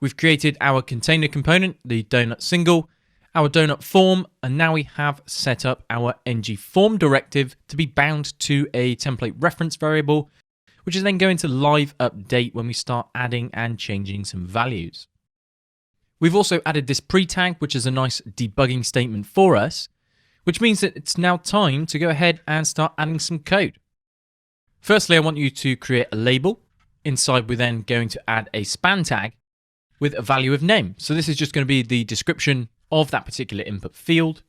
We've created our container component, the donut single, our donut form, and now we have set up our ngForm directive to be bound to a template reference variable, which is then going to live update when we start adding and changing some values. We've also added this pre-tag, which is a nice debugging statement for us, which means that it's now time to go ahead and start adding some code. Firstly, I want you to create a label. Inside, we're then going to add a span tag with a value of name. So this is just going to be the description of that particular input field.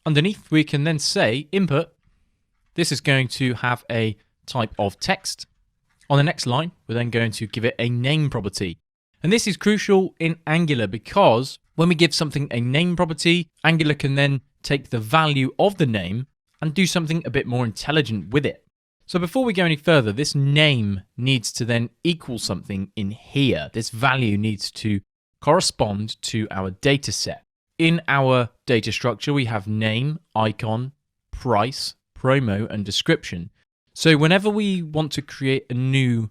Underneath, we can then say input. This is going to have a type of text. On the next line, we're then going to give it a name property. And this is crucial in Angular because when we give something a name property, Angular can then take the value of the name and do something a bit more intelligent with it. So before we go any further, this name needs to then equal something in here. This value needs to correspond to our data set. In our data structure, we have name, icon, price, promo, and description. So whenever we want to create a new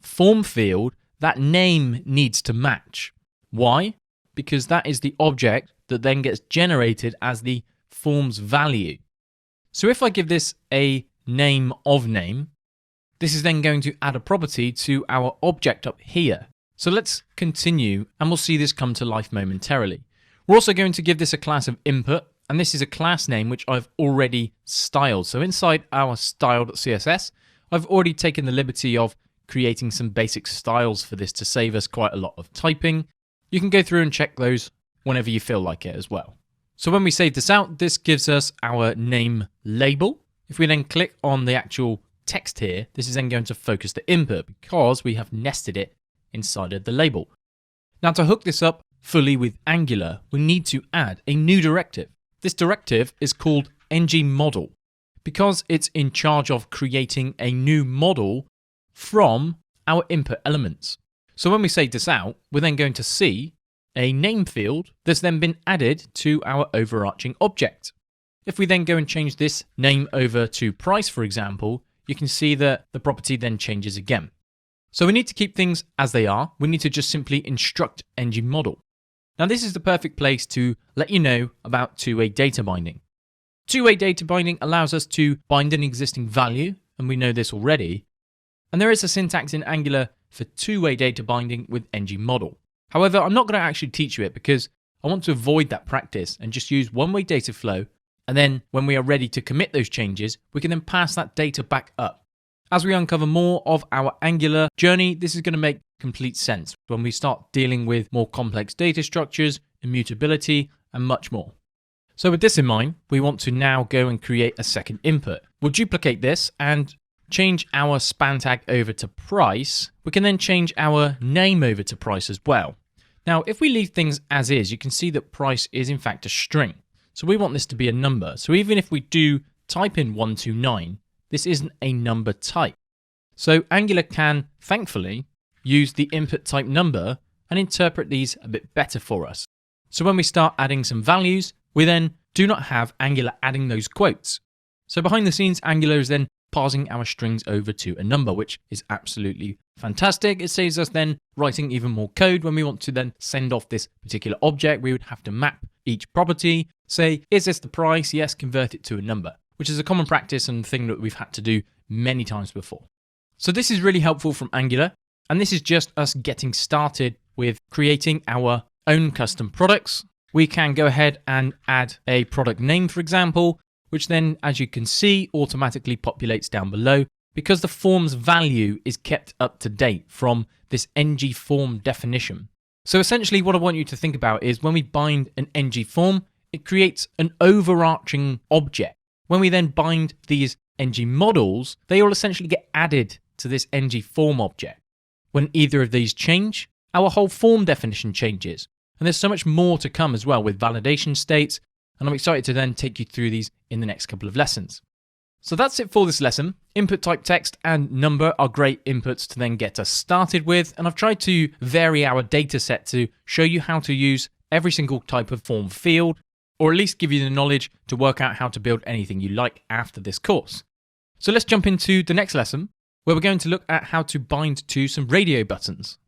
form field, that name needs to match. Why? Because that is the object that then gets generated as the form's value. So if I give this a name of name, this is then going to add a property to our object up here. So let's continue and we'll see this come to life momentarily. We're also going to give this a class of input, and this is a class name which I've already styled. So inside our style.css, I've already taken the liberty of creating some basic styles for this to save us quite a lot of typing. You can go through and check those whenever you feel like it as well. So when we save this out, this gives us our name label. If we then click on the actual text here, this is then going to focus the input because we have nested it inside of the label. Now to hook this up fully with Angular, we need to add a new directive. This directive is called ngModel because it's in charge of creating a new model from our input elements. So when we save this out, we're then going to see a name field that's then been added to our overarching object. If we then go and change this name over to price, for example, you can see that the property then changes again. So we need to keep things as they are. We need to just simply instruct ngModel. Now this is the perfect place to let you know about two-way data binding. Two-way data binding allows us to bind an existing value, and we know this already. And there is a syntax in Angular for two-way data binding with ngModel. However, I'm not going to actually teach you it because I want to avoid that practice and just use one-way data flow. And then when we are ready to commit those changes, we can then pass that data back up. As we uncover more of our Angular journey, this is going to make complete sense when we start dealing with more complex data structures, immutability, and much more. So with this in mind, we want to now go and create a second input. We'll duplicate this and change our span tag over to price. We can then change our name over to price as well. Now, if we leave things as is, you can see that price is in fact a string. So we want this to be a number. So even if we do type in 129, this isn't a number type. So Angular can, thankfully, use the input type number and interpret these a bit better for us. So when we start adding some values, we then do not have Angular adding those quotes. So behind the scenes, Angular is then parsing our strings over to a number, which is absolutely fantastic. It saves us then writing even more code. When we want to then send off this particular object, we would have to map each property, say, is this the price? Yes, convert it to a number, which is a common practice and thing that we've had to do many times before. So this is really helpful from Angular, and this is just us getting started with creating our own custom products. We can go ahead and add a product name, for example, which then, as you can see, automatically populates down below because the form's value is kept up to date from this ngForm definition. So essentially what I want you to think about is when we bind an ngForm, it creates an overarching object. When we then bind these ngModels, they all essentially get added to this ngForm object. When either of these change, our whole form definition changes. And there's so much more to come as well with validation states, and I'm excited to then take you through these in the next couple of lessons. So that's it for this lesson. Input type text and number are great inputs to then get us started with, and I've tried to vary our data set to show you how to use every single type of form field, or at least give you the knowledge to work out how to build anything you like after this course. So let's jump into the next lesson, where we're going to look at how to bind to some radio buttons.